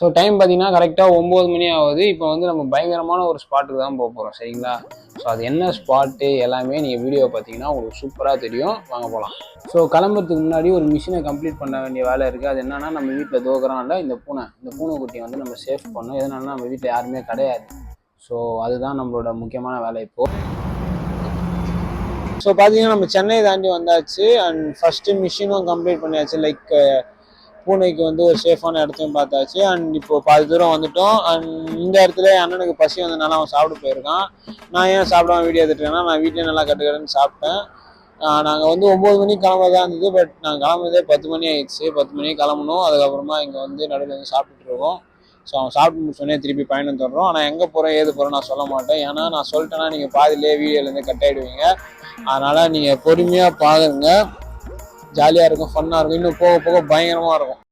So time பார்த்தீங்கன்னா கரெக்டாக 9 மணி ஆகுது. இப்போ வந்து நம்ம பயங்கரமான ஒரு ஸ்பாட்டுக்கு தான் போக போகிறோம், சரிங்களா? ஸோ அது என்ன ஸ்பாட்டு எல்லாமே நீங்கள் வீடியோவை பார்த்தீங்கன்னா உங்களுக்கு சூப்பராக தெரியும். வாங்க போகலாம். ஸோ கிளம்புறதுக்கு முன்னாடி ஒரு மிஷினை கம்ப்ளீட் பண்ண வேண்டிய வேலை இருக்குது. அது என்னன்னா, நம்ம வீட்டில் தோக்குறான்ல இந்த பூனைக்குட்டியை வந்து நம்ம சேஃப் பண்ணணும். எதனால நம்ம வீட்டில் யாருமே கிடையாது. ஸோ அதுதான் நம்மளோட முக்கியமான வேலை இப்போது. ஸோ பார்த்தீங்கன்னா நம்ம சென்னை தாண்டி வந்தாச்சு. அண்ட் ஃபஸ்ட்டு மிஷினும் கம்ப்ளீட் பண்ணியாச்சு. லைக் பூனைக்கு வந்து ஒரு சேஃபான இடத்தையும் பார்த்தாச்சு. அண்ட் இப்போ பாதி தூரம் வந்துட்டோம். அண்ட் இந்த இடத்துல அண்ணனுக்கு பசி வந்ததுனால அவன் சாப்பிட போயிருக்கான். நான் ஏன் சாப்பிடாம வீடியோ எடுத்துருக்கேன்னா, நான் வீட்லேயே நல்லா கட்டுக்கட்டுன்னு சாப்பிட்டேன். நாங்கள் வந்து 9 மணிக்கு கிளம்பதான் இருந்தது. பட் நாங்கள் கிளம்புறதே 10 மணி ஆயிடுச்சு. 10 மணிக்கு கிளம்பணும். அதுக்கப்புறமா இங்கே வந்து நடுவில் வந்து சாப்பிட்டுட்டு இருக்கோம். ஸோ அவன் சாப்பிட்டு முடிச்சோடனே திருப்பி பயணம் தொடரும். ஆனால் எங்கே போகிறோம் ஏது போகிறோம் நான் சொல்ல மாட்டேன். ஏன்னா நான் சொல்லிட்டேன்னா நீங்கள் பாதிலே வீடியோலேருந்து கட் ஆகிடுவீங்க. அதனால் நீங்கள் பொறுமையாக பாருங்க. ஜாலியாக இருக்கும், ஃபன்னாக இருக்கும். இன்னும் போக போக பயங்கரமாக இருக்கும்.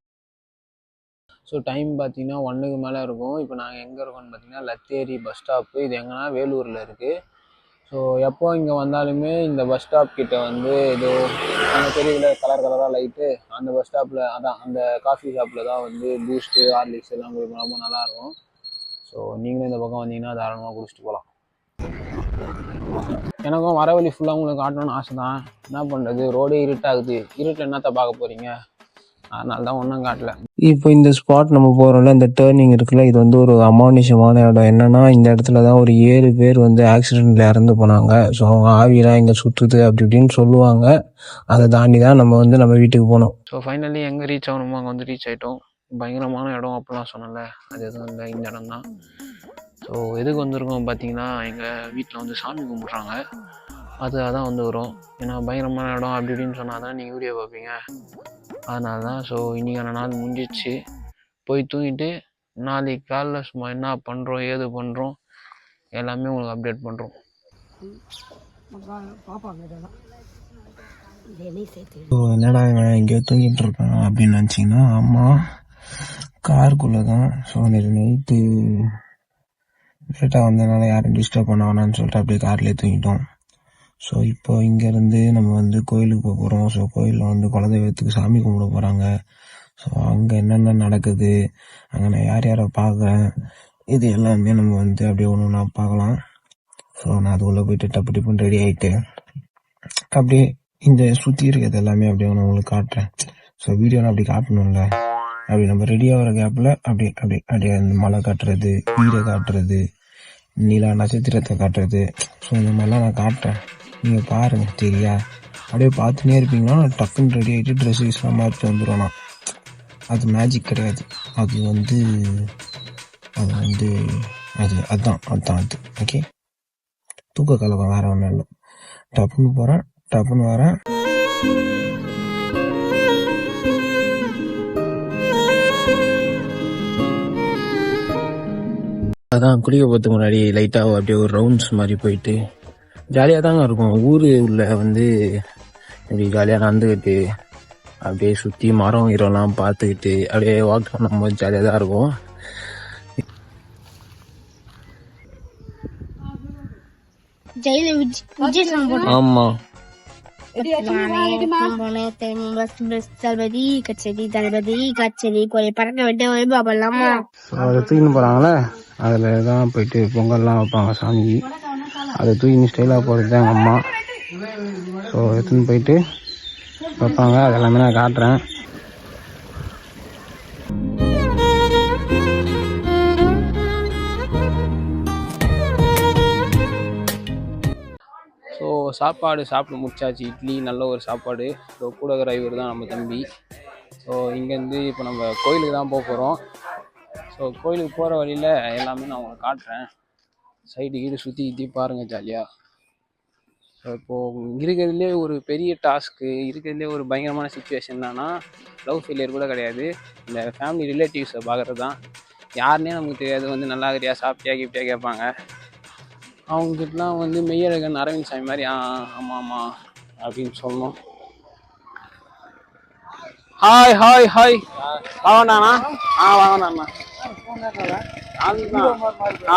ஸோ டைம் பார்த்தீங்கன்னா 1க்கு மேலே இருக்கும். இப்போ நாங்கள் எங்கே இருக்கோம்னு பார்த்தீங்கன்னா லத்தேரி பஸ் ஸ்டாப்பு. இது எங்கன்னா வேலூரில் இருக்குது. ஸோ எப்போ இங்கே வந்தாலுமே இந்த பஸ் ஸ்டாப் கிட்ட வந்து ஏதோ அந்த தெரியல கலராக லைட்டு அந்த பஸ் ஸ்டாப்பில் அதான் அந்த காஃபி ஷாப்பில் தான் வந்து பூஸ்ட்டு ஹார்லிக்ஸ் எல்லாம் கொடுக்கும். ரொம்ப நல்லாயிருக்கும். ஸோ நீங்களும் இந்த பக்கம் வந்தீங்கன்னா தாராளமாக குடிச்சிட்டு போகலாம். எனக்கும் வர வழி ஃபுல்லாக உங்களுக்கு காட்டணும்னு ஆசை தான். என்ன பண்ணுறது, ரோடே இருட்டாகுது. இருட்டில் என்னத்தை பார்க்க போகிறீங்க? அதனால தான் ஒன்றும் காட்டல. இப்போ இந்த ஸ்பாட் நம்ம போகிறோம்ல, இந்த டேர்னிங் இருக்குல்ல, இது வந்து ஒரு அமானுஷமான இடம். என்னன்னா, இந்த இடத்துல தான் ஒரு 7 பேர் வந்து ஆக்சிடென்ட்ல இறந்து போனாங்க. ஸோ அவங்க ஆவியெல்லாம் இங்கே சுற்றுது அப்படி இப்படின்னு சொல்லுவாங்க. அதை தாண்டி தான் நம்ம வந்து நம்ம வீட்டுக்கு போனோம். ஸோ ஃபைனலி எங்கே ரீச் ஆகணுமோ அங்கே வந்து ரீச் ஆகிட்டோம். பயங்கரமான இடம் அப்படிலாம் சொன்னல, அது எதுவும் இல்லை, இந்த இடம் தான். ஸோ எதுக்கு வந்திருக்கோம் பார்த்தீங்கன்னா, எங்கள் வீட்டில் வந்து சாமி கும்பிட்றாங்க. அதான் வந்து வரும். ஏன்னா பயங்கரமான இடம் அப்படி இப்படின்னு சொன்னால் தான் நீங்கள் வீடியோ பார்ப்பீங்க. அதனால தான். ஸோ இன்றைக்கான நாள் முடிஞ்சிச்சு. போய் தூங்கிட்டு நாளைக்கு காலைல சும்மா என்ன பண்ணுறோம் ஏது பண்ணுறோம் எல்லாமே உங்களுக்கு அப்டேட் பண்ணுறோம். என்னடா இவன் எங்கேயோ தூங்கிட்டு இருக்கான் அப்படின்னு நினச்சிங்கன்னா, அம்மா காருக்குள்ளே தான். ஸோ நைட்டு லேட்டாக வந்ததுனால யாரும் டிஸ்டர்ப் பண்ண வேணான்னு சொல்லிட்டு அப்படியே கார்லேயே தூங்கிட்டோம். ஸோ இப்போ இங்கேருந்து நம்ம வந்து கோயிலுக்கு போக போகிறோம். ஸோ கோயிலில் வந்து குலதெய்வத்துக்கு சாமி கும்பிட போகிறாங்க. ஸோ அங்கே என்னென்ன நடக்குது, அங்கே நான் யார் யாரை பார்க்குறேன், இது எல்லாமே நம்ம வந்து அப்படியே ஒன்று ஒன்றா பார்க்கலாம். ஸோ நான் அதுக்குள்ளே போயிட்டு டப்பு டிப்புன்னு ரெடி ஆகிட்டு அப்படியே இந்த சுற்றி இருக்கிறது எல்லாமே அப்படியே ஒன்று உங்களுக்கு காட்டுறேன். ஸோ வீடியோவில் அப்படி காட்டணும்ல, அப்படி நம்ம ரெடி ஆகிற கேப்பில் அப்படியே அப்படியே அப்படியே அந்த மலை காட்டுறது, வீடை காட்டுறது, நிலா நட்சத்திரத்தை காட்டுறது. ஸோ இந்த மாதிரிலாம் நான் காட்டுறேன், நீங்கள் பாருங்கள் சரியா? அப்படியே பார்த்துனே இருப்பீங்கன்னா டக்குன்னு ரெடி ஆகிட்டு ட்ரெஸ் யூஸ்லாம் மாற்றிட்டு வந்துடுவேன் நான். அது மேஜிக் கிடையாது, அது வந்து அதுதான் அது. ஓகே, தூக்க கலக்கம் வேறு ஒன்றும் இல்லை. டப்புன்னு போகிறேன், டப்புன்னு வரேன். அதான் குளிக்க போகிறதுக்கு முன்னாடி லைட்டாக அப்படியே ஒரு ரவுண்ட்ஸ் மாதிரி போயிட்டு ஜாலியாக தாங்க இருக்கும். ஊர் உள்ள வந்து இப்படி ஜாலியாக நடந்துக்கிட்டு அப்படியே சுற்றி மரம் இரலாம் பார்த்துக்கிட்டு அப்படியே வாக் பண்ணும்போது ஜாலியாக தான் இருக்கும். ஆமாம், அதை தூக்கின்னு போகிறாங்களே, அதில் தான் போயிட்டு பொங்கல்லாம் வைப்பாங்க சாமிக்கு. அதை தூக்கின்னு ஸ்டைலாக போகிறது தான் எங்கள் அம்மா. ஸோ எடுத்துன்னு போயிட்டு வைப்பாங்க. அது எல்லாமே நான் காட்டுறேன். ஸோ சாப்பாடு சாப்பிட்டு முடிச்சாச்சு. இட்லி நல்ல ஒரு சாப்பாடு. ஸோ கூட இருக்கிற இவர் தான் நம்ம தம்பி. ஸோ இங்கேருந்து இப்போ நம்ம கோயிலுக்கு தான் போக போகிறோம். ஸோ கோயிலுக்கு போகிற வழியில் எல்லாமே நான் உங்களுக்கு காட்டுறேன். சைடு கீடு சுற்றி பாருங்கள் ஜாலியாக. ஸோ இப்போது இருக்கிறதுலே ஒரு பெரிய டாஸ்க்கு, இருக்கிறதுலே ஒரு பயங்கரமான சுச்சுவேஷன் என்னன்னா, லவ் ஃபெயிலியர் கூட கிடையாது, இந்த ஃபேமிலி ரிலேட்டிவ்ஸை பார்க்குறது தான். யாருன்னே நமக்கு தெரியாது, வந்து நல்லா இருக்கிறியா சாப்பிட்டியா கிஃப்டியா கேட்பாங்க. அவங்ககிட்டலாம் வந்து மெய்யழகன் அரவிந்த் சாமி மாதிரி ஆமாம் ஆமாம் அப்படின்னு சொல்லணும். ஹாய் ஹாய் ஹாய், வாங்கண்ணா. வாங்கண்ணா.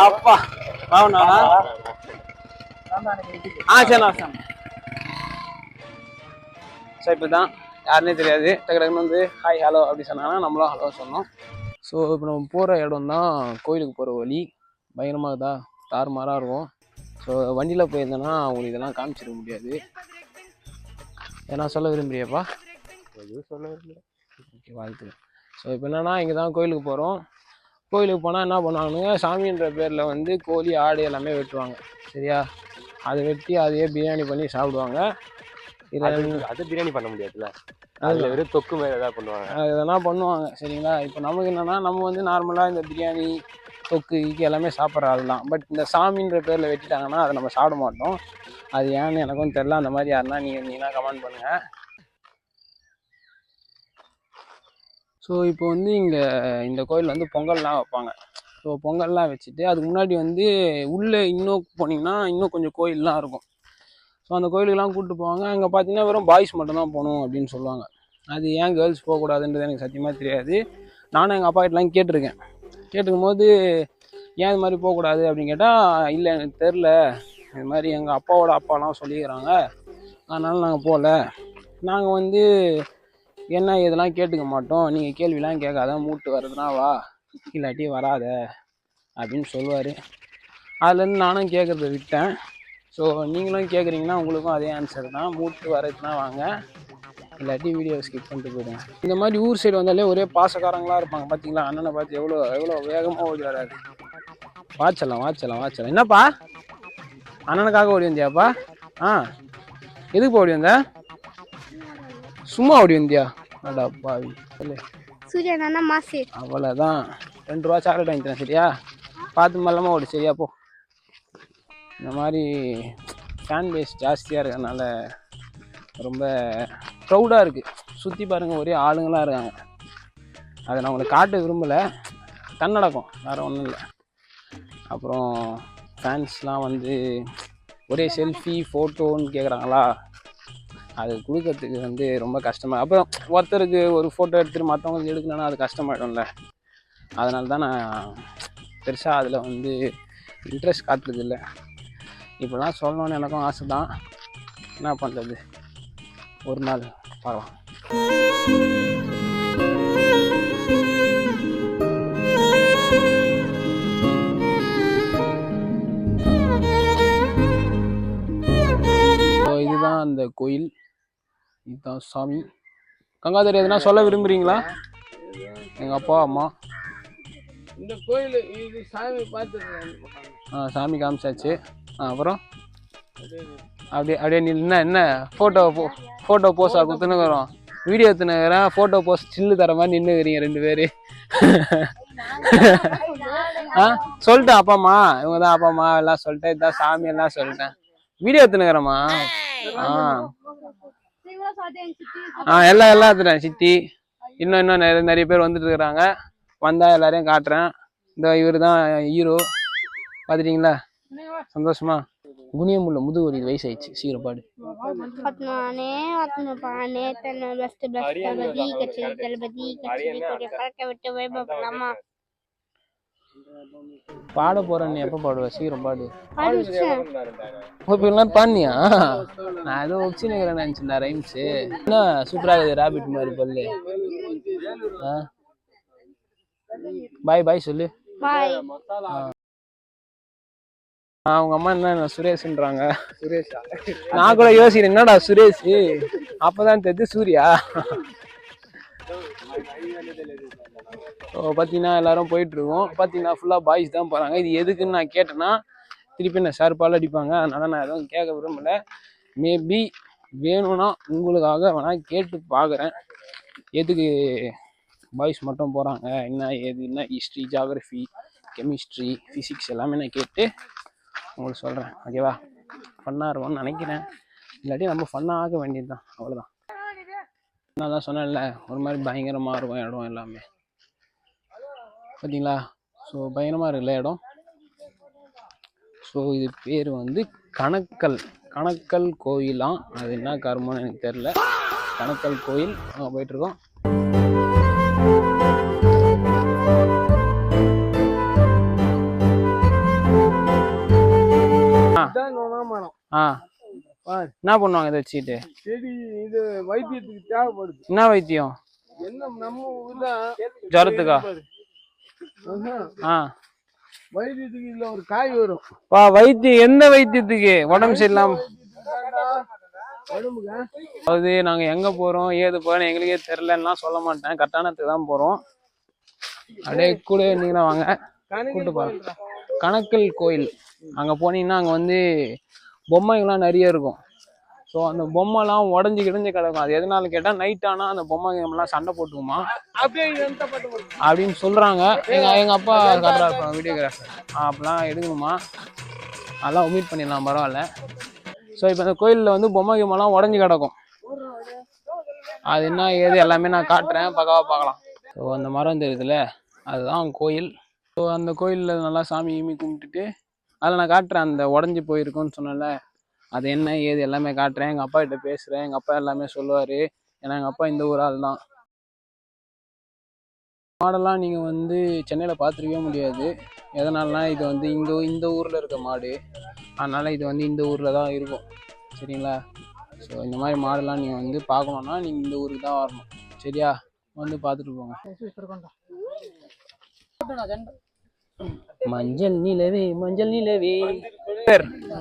அப்பா வாங்கண்ணா. சரிண்ணா. ஸோ இப்போ தான் யாருன்னே தெரியாது, டக்கு டக்குன்னு வந்து ஹாய் ஹலோ அப்படி சொன்னாங்கன்னா நம்மளும் ஹலோ சொன்னோம். ஸோ இப்போ நம்ம போகிற இடம் தான் கோயிலுக்கு போகிற வழி. பயங்கரமாக தான் தாறுமாறாக இருக்கும். ஸோ வண்டியில் போயிருந்தேன்னா உங்களுக்கு இதெல்லாம் காமிச்சிட முடியாது. ஏன்னா சொல்ல விரும்புறியாப்பா? எதுவும் சொல்ல விரும்பல. ஓகே, வாழ்த்துக்கள். ஸோ இப்போ என்னென்னா இங்கே தான் கோயிலுக்கு போகிறோம். கோயிலுக்கு போனால் என்ன பண்ணுவானுங்க, சாமின்ற பேரில் வந்து கோழி ஆடு எல்லாமே வெட்டுவாங்க. சரியா? அதை வெட்டி அதையே பிரியாணி பண்ணி சாப்பிடுவாங்க. அது பிரியாணி பண்ண முடியாதுல்ல, அதில் வெறும் தொக்கு மாதிரி எதாவது பண்ணுவாங்க. எதனா பண்ணுவாங்க. சரிங்களா? இப்போ நமக்கு என்னென்னா நம்ம வந்து நார்மலாக இந்த பிரியாணி தொக்கு இக்கு எல்லாமே சாப்பிட்ற ஆள் தான். பட் இந்த சாமின்ற பேரில் வெட்டிட்டாங்கன்னா அதை நம்ம சாப்பிட மாட்டோம். அது ஏன்னு எனக்கும் தெரில. அந்த மாதிரி யாருன்னா நீங்கன்னா கமெண்ட் பண்ணுங்கள். ஸோ இப்போ வந்து இங்கே இந்த கோயிலில் வந்து பொங்கல்லாம் வைப்பாங்க. ஸோ பொங்கல்லாம் வச்சுட்டு அதுக்கு முன்னாடி வந்து உள்ளே இன்னும் போனீங்கன்னா இன்னும் கொஞ்சம் கோயிலெலாம் இருக்கும். ஸோ அந்த கோயிலுக்கெல்லாம் கூப்பிட்டு போவாங்க. அங்கே பார்த்தீங்கன்னா வெறும் பாய்ஸ் மட்டும்தான் போகணும் அப்படின்னு சொல்லுவாங்க. அது ஏன் கேர்ள்ஸ் போகக்கூடாதுன்றது எனக்கு சத்தியமாக தெரியாது. நானும் எங்கள் அப்பா கிட்டலாம் கேட்டிருக்கேன். கேட்டுக்கும் போது ஏன் இது மாதிரி போகக்கூடாது அப்படின்னு கேட்டால், இல்லை எனக்கு தெரில, இது மாதிரி எங்கள் அப்பாவோட அப்பாலாம் சொல்லிக்கிறாங்க, அதனால் நாங்கள் போகல. நாங்கள் வந்து என்ன இதெல்லாம் கேட்டுக்க மாட்டோம், நீங்கள் கேள்விலாம் கேட்காத, மூட்டு வருதுன்னா வா, இல்லாட்டி வராத அப்படின்னு சொல்லுவார். அதுலேருந்து நானும் கேட்குறத விட்டேன். ஸோ நீங்களும் கேட்குறீங்கன்னா உங்களுக்கும் அதே ஆன்சர் தான், மூட்டு வரதுனா வாங்க, இல்லாட்டி வீடியோ ஸ்கிப் பண்ணிட்டு போயிடுங்க. இந்த மாதிரி ஊர் சைடு வந்தாலே ஒரே பாசக்காரங்களாக இருப்பாங்க. பார்த்தீங்களா? அண்ணனை பார்த்து எவ்வளோ வேகமாக ஓடி வராது. வாச்சலாம். என்னப்பா அண்ணனுக்காக ஓடி வந்தியாப்பா? எதுக்கு ஓடி வந்த? சும்மா ஓடி வந்தியா? அடா பாவி. அவ்வளோதான், 2 ரூபா சாக்லேட் வாங்கி தரேன். சரியா? பார்த்து மெல்லமாக ஓடி. சரியா? போ. இந்த மாதிரி ஃபேன் பேஸ் ஜாஸ்தியாக இருக்கிறதுனால ரொம்ப க்ரௌடாக இருக்குது. சுற்றி பாருங்கள், ஒரே ஆளுங்களாக இருக்காங்க. அதை நான் உங்களுக்கு காட்ட விரும்பலை, தன்னடக்கம், வேறு ஒன்றும் இல்லை. அப்புறம் ஃபேன்ஸ்லாம் வந்து ஒரே செல்ஃபி ஃபோட்டோன்னு கேட்குறாங்களா, அது கொடுக்கறதுக்கு வந்து ரொம்ப கஷ்டமாக. அப்புறம் ஒருத்தருக்கு ஒரு ஃபோட்டோ எடுத்துகிட்டு மற்றவங்களுக்கு எடுக்கணுன்னா அது கஷ்டமாயிடும்ல. அதனால தான் நான் பெருசாக அதில் வந்து இன்ட்ரெஸ்ட் காட்டுறதில்லை. இப்போலாம் சொல்லணுன்னு எனக்கும் ஆசை தான், என்ன பண்ணுறது, ஒரு நாள் பார்க்கலாம். இதுதான் அந்த கோயில், இதுதான் சாமி. கங்காதரி எதுனா சொல்ல விரும்புகிறீங்களா? எங்கள் அப்பா அம்மா இந்த கோயில் இது சாமி பார்த்து சாமி காமிச்சாச்சு. அப்புறம் அப்படியே என்ன ஃபோட்டோ போஸாக கொடுத்துன்னுக்குறோம், வீடியோ எடுத்துனுக்குறேன், ஃபோட்டோ போஸ் சில்லு தர மாதிரி நின்றுக்கிறீங்க 2 பேர். சொல்லிட்டேன் அப்பா அம்மா, இவங்க தான் அப்பா அம்மா எல்லாம் சொல்லிட்டேன், இதுதான் சாமி எல்லாம் சொல்லிட்டேன், வீடியோ எடுத்துனுக்குறேம்மா. எல்லாம் எடுத்துட்டேன் சித்தி. இன்னும் நிறைய பேர் வந்துட்டு இருக்கிறாங்க. வந்தால் எல்லாரையும் காட்டுறேன். இந்த இவர் தான் ஹீரோ, பார்த்துட்டிங்களா? சந்தோஷமா? குனியமுள்ள முதுகுவலி, வயசாயிடுச்சு, சீக்கிரம் பாடு. பாட போறேன், எப்ப பாடுவ? சீக்கிரம் பாடு. இப்பெல்லாம் பாடினியா? நான் ஏதோ வச்சுன்னு நினைச்சேன்டா ரைம்ஸ். என்ன சூப்பரா இருக்குது, ராபிட் மாதிரி பல்லு. பாய் சொல்லு. அவங்க அம்மா என்ன சுரேஷ்ன்றாங்க. சுரேஷா? நான் கூட யோசிக்கிறேன், என்னடா சுரேஷ், அப்பதான் தெரிஞ்சு சூர்யா. பார்த்தீங்கன்னா எல்லாரும் போயிட்டு இருக்கோம். பார்த்தீங்கன்னா ஃபுல்லாக பாய்ஸ் தான் போகிறாங்க. இது எதுக்குன்னு நான் கேட்டேன்னா திருப்பி நான் ஷார்ப்பால் அடிப்பாங்க, அதனால் நான் எதுவும் கேட்க விரும்பலை. மேபி வேணும்னா உங்களுக்காக வேணால் கேட்டு பார்க்குறேன், எதுக்கு பாய்ஸ் மட்டும் போகிறாங்க, என்ன ஹிஸ்ட்ரி, ஜியாகிரஃபி, கெமிஸ்ட்ரி, ஃபிசிக்ஸ் எல்லாமே நான் கேட்டு உங்களுக்கு சொல்கிறேன். ஓகேவா? ஃபன்னாக இருக்கும்னு நினைக்கிறேன், இல்லாட்டி நம்ம ஃபன்னாக ஆக வேண்டியது தான், அவ்வளோதான். நான் தான் சொன்னேன்ல, ஒரு மாதிரி பயங்கரமாக இருக்கும் இடம் எல்லாமே. பார்த்தீங்களா? ஸோ பயங்கரமாக இருக்குல்ல இடம். ஸோ இது பேர் வந்து கணக்கல் கோயிலாம். அது என்ன கர்மம்னு எனக்கு தெரில. கணக்கல் கோயில் அங்கே போயிட்டுருக்கோம். என்ன பண்ணுவாங்க இதை வச்சுக்கிட்டு? செடி இது வைத்தியத்துக்கு தேவைப்படுது. என்ன வைத்தியம்? என்ன நம்ம ஊர்ல ஜுரத்துக்கா? ஆ வைத்தியத்துக்கு இதுல ஒரு காய் வரும். வைத்தியம் எந்த வைத்தியத்துக்கு? உடம்பு சரியில்லாம உடம்புக்கு அதாவது நாங்க எங்க போறோம் ஏது போறோம் எங்களுக்கே தெரியலன்னா சொல்ல மாட்டேன், கரெக்டானத்துக்கு தான் போறோம். அப்படியே கூட நீங்க வாங்க கூட்டு போறோம். கணக்கல் கோயில் அங்க போனீங்கன்னா அங்க வந்து பொம்மைகள்லாம் நிறைய இருக்கும். ஸோ அந்த பொம்மைலாம் உடஞ்சி கிடஞ்சி கிடக்கும். அது எதனால கேட்டால் நைட் ஆனால் அந்த பொம்மைகள்லாம் சண்டை போட்டுக்குமா அப்படின்னு சொல்கிறாங்க. எங்கள் அப்பா கரெக்டாக இருப்பாங்க வீடியோகிராஃபர். அப்படிலாம் எடுக்கணுமா, அதெல்லாம் ஒமிட் பண்ணிடலாம், பரவாயில்ல. ஸோ இப்போ அந்த கோயிலில் வந்து பொம்மைகள்லாம் உடஞ்சி கிடக்கும். அது என்ன ஏது எல்லாமே நான் காட்டுறேன், பக்காவாக பார்க்கலாம். ஸோ அந்த மரம் தெரியுதுல, அதுதான் கோயில். ஸோ அந்த கோயிலில் நல்லா சாமி ஈமி கும்பிட்டுட்டு அதில் நான் காட்டுறேன். அந்த உடஞ்சி போயிருக்குன்னு சொன்னல, அது என்ன ஏது எல்லாமே காட்டுறேன். எங்கள் அப்பா கிட்ட பேசுகிறேன், எங்கள் அப்பா எல்லாமே சொல்லுவார். ஏன்னா எங்கள் அப்பா இந்த ஊர் ஆள் தான். மாடெல்லாம் நீங்கள் வந்து சென்னையில் பார்த்துருக்கவே முடியாது. எதனாலனா இது வந்து இந்த ஊரில் இருக்க மாடு, அதனால் இது வந்து இந்த ஊரில் தான் இருக்கும். சரிங்களா? ஸோ இந்த மாதிரி மாடெல்லாம் நீங்கள் வந்து பார்க்கணுன்னா நீங்கள் இந்த ஊருக்கு தான் வரணும். சரியா? வந்து பார்த்துட்டு போங்க. மஞ்சள் நிலவே மஞ்சள் நிலவே.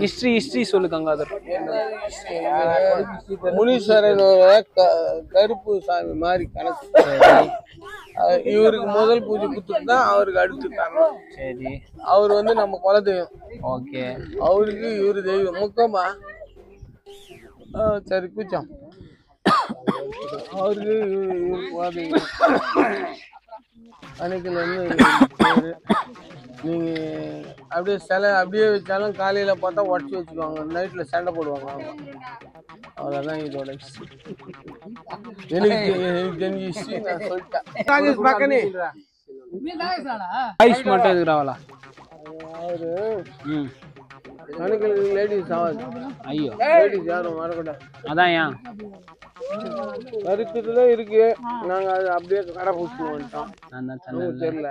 ஹிஸ்டரி சொல்லு கங்காதர். முனீஸ்வரன் கருப்பு சாமி மாதிரி கணக்கு. இவருக்கு முதல் பூஜை குத்துட்டு தான் அவருக்கு அடுத்து தரணும். சரி, அவர் வந்து நம்ம குல தெய்வம். ஓகே. அவருக்கு இவரு தெய்வம் முக்கமா. சரி கூச்சம். அவருக்கு இவரு குல தெய்வம். அன்னைக்குல இருந்து நீங்க அப்படியே சிலை அப்படியே வச்சாலும் காலையில பார்த்தா உடச்சி வச்சுக்குவாங்க, நைட்ல சண்டை போடுவாங்க. அவ்வளவுதான் இதோட ஹிஸ்டரி. எனக்கு தெரிஞ்ச ஹிஸ்டரி நான் சொல்லிட்டேன். பக்கனே ஐஸ் மட்டும் எதுக்குறாவலா? அவரு கணக்கில் லேடிஸ் ஆகாது. ஐயோ, லேடிஸ் யாரும் வரக்கூடாது. அதான் ஏன் கருத்துட்டு இருக்கு. நாங்க அது அப்படியே கடை பூச்சி வந்துட்டோம். நான் தான் தெரியல.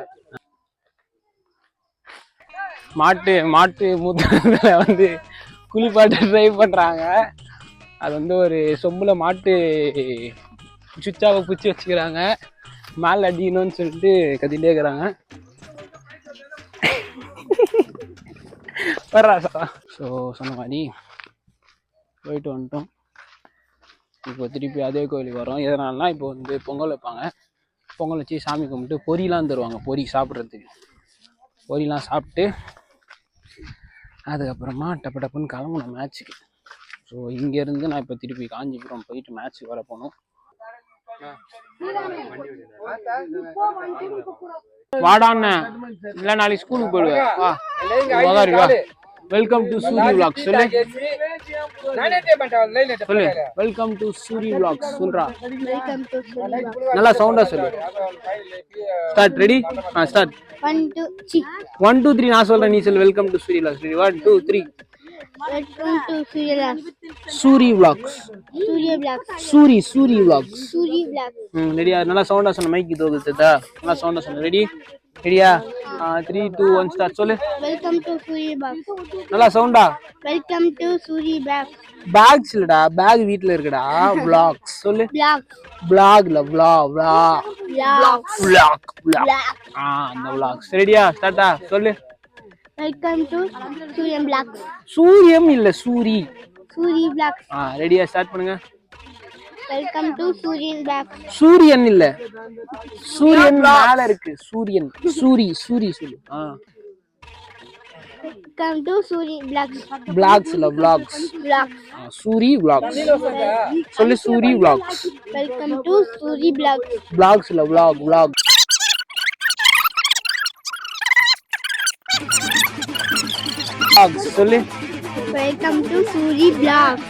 மாட்டு மூத்திரத்துல வந்து குளிப்பாட்ட ட்ரை பண்றாங்க. அது வந்து ஒரு சொம்புல மாட்டு சுச்சாவை பிடிச்சி வச்சுக்கிறாங்க, மேல அடிக்கணும்னு சொல்லிட்டு கத்திட்டே இருக்கிறாங்க. ஸோ சொன்ன மாதிரி போயிட்டு வந்துட்டோம். இப்போ திருப்பி அதே கோயிலுக்கு வரோம். எதனாலனா இப்போ வந்து பொங்கல் வைப்பாங்க. பொங்கல் வச்சு சாமி கும்பிட்டு பொரியெலாம் தருவாங்க. பொரி சாப்பிட்றதுக்கு பொரியெலாம் சாப்பிட்டு அதுக்கப்புறமா டப்புன்னு கிளம்பணும் மேட்ச்சுக்கு. ஸோ இங்கேருந்து நான் இப்போ திருப்பி காஞ்சிபுரம் போயிட்டு மேட்ச்சுக்கு வர போகணும். வாடாண்ண இல்லை நாளைக்கு ஸ்கூலுக்கு போயிடுவேன். வா, வெல்கம் டு சூரி விளாக்ஸ் சொல்லு. சொல்லு வெல்கம் டு சூரி விளாக்ஸ் சொல்றா. நல்லா சவுண்டா சொல்லு. ஸ்டார்ட். ரெடி? ஸ்டார்ட். 1 2 3 நான் சொல்றேன், நீ சொல்லு. Welcome to Suri vlogs. 1 2 3. Welcome to Suri vlogs. Suri vlogs. ரெடியா? நல்லா சவுண்டா சொன்ன, மைக்கு தோகுதா? நல்லா சவுண்டா சொன்ன. ரெடியா? 3 2 1 ஸ்டார்ட் சொல்லு. Welcome to Suri vlogs. நல்லா சவுண்டா. Welcome to Suri vlogs. Bags இல்லடா, பேக் வீட்ல இருக்குடா. விளாக்ஸ் சொல்லு. பிளாக்ல விளாக் அந்த விளாக்ஸ். ரெடியா? ஸ்டார்ட்டா சொல்லு. வெல்கம் டு சூரியன் விளாக்ஸ். சூரியம் இல்ல சூரி விளாக்ஸ். ரெடியா? ஸ்டார்ட் பண்ணுங்க. வெல்கம் டு சூரியன் விளாக்ஸ். சூரியன் இல்ல, சூரியன் மேல இருக்கு. சூரி சொல்லு. Welcome to Suri vlogs. Blogs இல்ல விளாக்ஸ். சூரி விளாக்ஸ் சொல்லு. Suri vlogs. Welcome to Suri vlogs. Blogs இல்ல விளாக். சொல்லு. Welcome to Suri vlogs.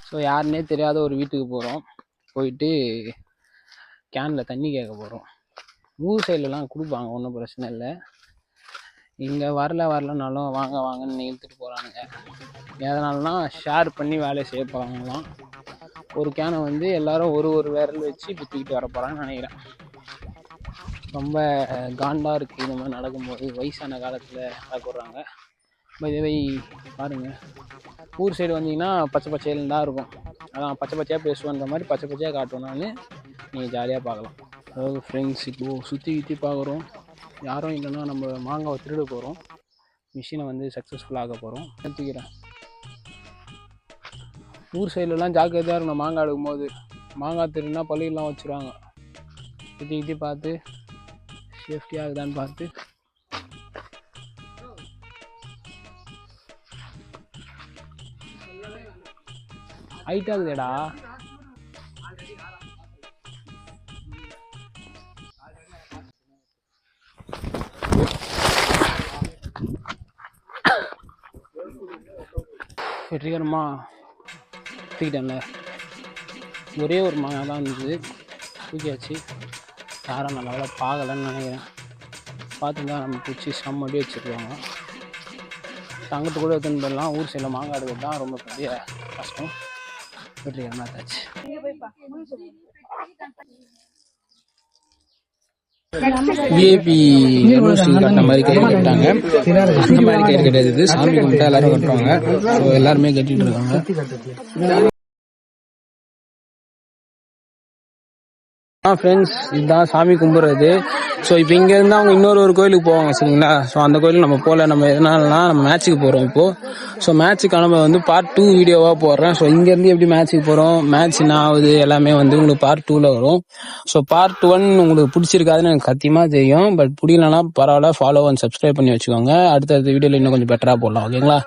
So யாருன்னே தெரியாத ஒரு வீட்டுக்கு போகிறோம். போயிட்டு கேனில் தண்ணி கேட்க போகிறோம். ஊர் சைட்லலாம் கொடுப்பாங்க, ஒன்றும் பிரச்சனை இல்லை. இங்கே வரலனாலும் வாங்கன்னு இழுத்துட்டு போகிறானுங்க. எதனாலனா ஷேர் பண்ணி வேலையை செய்ய போகிறாங்களாம். ஒரு கேனை வந்து எல்லோரும் ஒரு விரல் வச்சு இப்போ தூக்கிட்டு வர போகிறாங்கன்னு நினைக்கிறேன். ரொம்ப காண்டாக இருக்குது இந்த மாதிரி நடக்கும்போது. வயசான காலத்தில் நடக்குறாங்க. பை பாருங்கள், ஊர் சைடு வந்தீங்கன்னா பச்சை பச்சையில் தான் இருக்கும். அதான் பச்சை பச்சையாக பேசுவேன்ற மாதிரி பச்சை பச்சையாக காட்டுவேன் நான். நீங்கள் ஜாலியாக பார்க்கலாம். அதாவது ஃப்ரெண்ட்ஸ் இப்போது சுற்றி பார்க்குறோம். யாரும் இல்லைன்னா நம்ம மாங்காவை திருட போகிறோம். மிஷினை வந்து சக்ஸஸ்ஃபுல்லாக போகிறோம். எடுத்துக்கிறேன். ஊர் சைட்லலாம் ஜாக்கிரதையாக இருக்கணும். மாங்காய் எடுக்கும்போது மாங்காய் திருடினா பள்ளியெல்லாம் வச்சுருவாங்க. சுற்றி பார்த்து சேஃப்டியாக இருக்குதான்னு பார்த்து ஹைட் ஆகுதேடா. வெற்றிகரமாக தூக்கிட்டேன்ல. ஒரே ஒரு மாங்காய் தான் இருந்தது, தூக்கியாச்சு. யாரும் நல்லா பார்க்கலன்னு நினைக்கிறேன். பார்த்துருந்தா நம்ம பிடிச்சி செம்மடி வச்சுருக்காங்க. தங்கத்து கூட எடுத்துன்னு போயிடலாம். ஊர் சைடில் மாங்காய் எடுக்கிறது தான் ரொம்ப பெரிய கஷ்டம். வெற்றிகரமாக தாச்சு. விஐபி கட்ட மாதிரி கயிறு கட்டாங்க. அந்த மாதிரி கயிறு கட்டாது, சாமி கும்பிட்டா எல்லாரும் கட்டுவாங்க. ஸோ எல்லாருமே கட்டிட்டு இருக்காங்க. ஃப்ரெண்ட்ஸ், இதுதான் சாமி கும்பிட்றது. ஸோ இப்போ இங்கேருந்து அவங்க இன்னொரு கோயிலுக்கு போவாங்க, சரிங்களா? ஸோ அந்த கோயிலுக்கு நம்ம போகல. நம்ம எதனாலனா நம்ம மேட்ச்சுக்கு போகிறோம் இப்போது. ஸோ மேட்ச்சுக்கான நம்ம வந்து பார்ட் 2 வீடியோவாக போடுறேன். ஸோ இங்கேருந்து எப்படி மேட்ச்சுக்கு போகிறோம், மேட்ச் என்ன ஆகுது எல்லாமே வந்து உங்களுக்கு பார்ட் 2ல் வரும். ஸோ பார்ட் 1 உங்களுக்கு பிடிச்சிருக்காதுன்னு எனக்கு சத்தியமாக தெரியும். பட் பிடிக்கலனா பரவாயில்ல, ஃபாலோ அண்ட் சப்ஸ்கிரைப் பண்ணி வச்சுக்கோங்க. அடுத்த வீடியோவில் இன்னும் கொஞ்சம் பெட்டராக போடலாம், ஓகேங்களா?